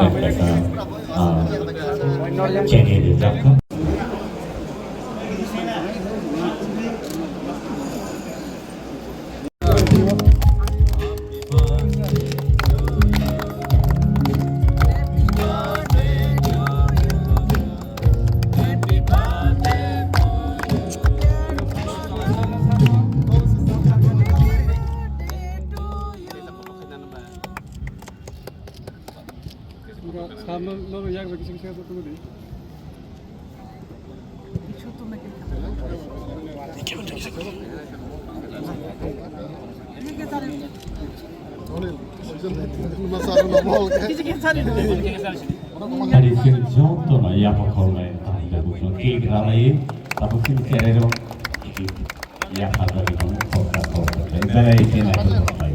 একটা জানিয়ে দিতাম। Tradition na iapakolme tahta bukan kegralai tapi sincerero ia ada di kota kota dan itu nak sampai.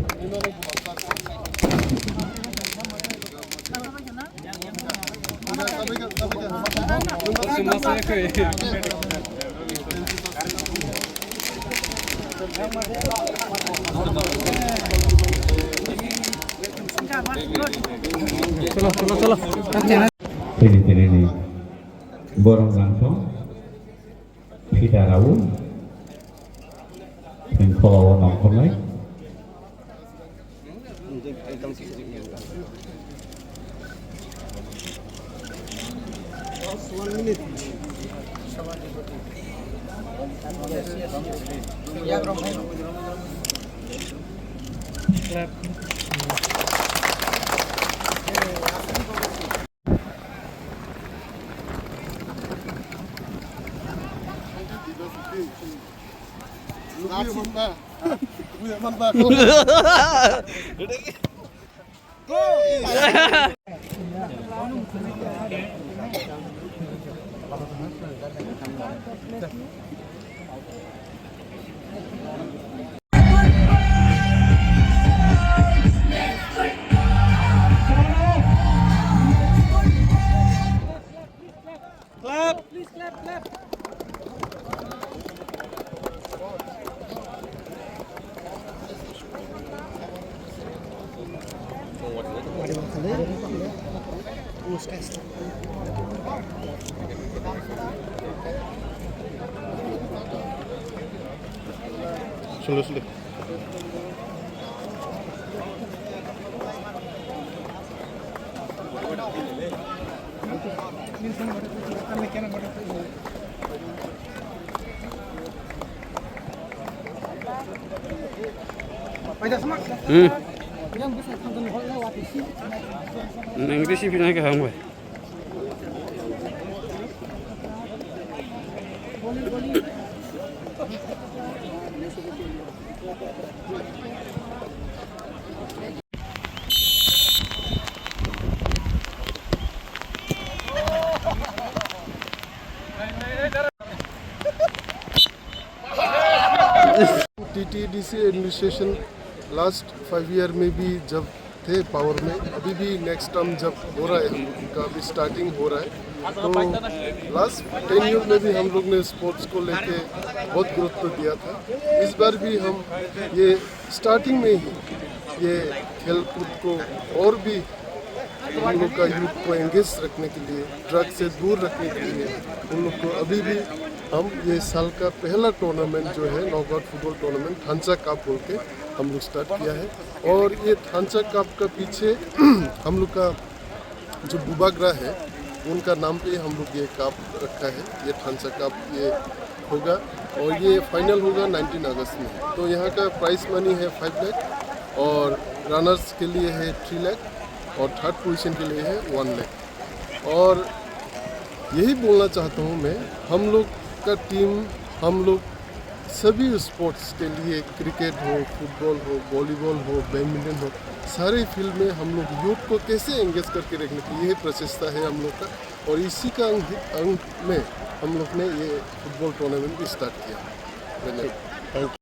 Chalo. Ini borong langsung kita rawu kalau nongkrong lagi Clap. Sulit. Inggris sih pindah ke hang gue. TTDC administration last 5 year में भी जब थे power में, अभी भी next term जब हो रहा है उनका अभी स्टार्टिंग हो रहा है, तो लास्ट 10 ईयर में भी हम लोग ने स्पोर्ट्स को लेके बहुत गुरुत्व दिया था। इस बार भी हम ये स्टार्टिंग में ही ये खेल कूद को और भी उन लोग का यूथ को एंगेज रखने के लिए, ड्रग से दूर रखने के लिए उन लोग को अभी भी हम ये साल का पहला टूर्नामेंट जो है नॉकआउट फुटबॉल टूर्नामेंट थांचा कप बोल के हम लोग स्टार्ट किया है। और ये थांचा कप का पीछे हम लोग का जो बुबाग्रा है उनका नाम पे हम लोग ये कप रखा है। ये थांचा कप ये होगा और ये फाइनल होगा 19 अगस्त में। तो यहाँ का प्राइस मनी है 5 लाख और रनर्स के लिए है 3 लाख और थर्ड पोजीशन के लिए है 1 लाख। और यही बोलना चाहता हूँ मैं, हम लोग का टीम, हम लोग सभी स्पोर्ट्स के लिए, क्रिकेट हो, फुटबॉल हो, वॉलीबॉल हो, बैडमिंटन हो, सारे फील्ड में हम लोग यूथ को कैसे एंगेज करके रखने की यही प्रचेष्टा है हम लोग का। और इसी का अंग में हम लोग ने ये फुटबॉल टूर्नामेंट भी स्टार्ट किया। धन्यवाद।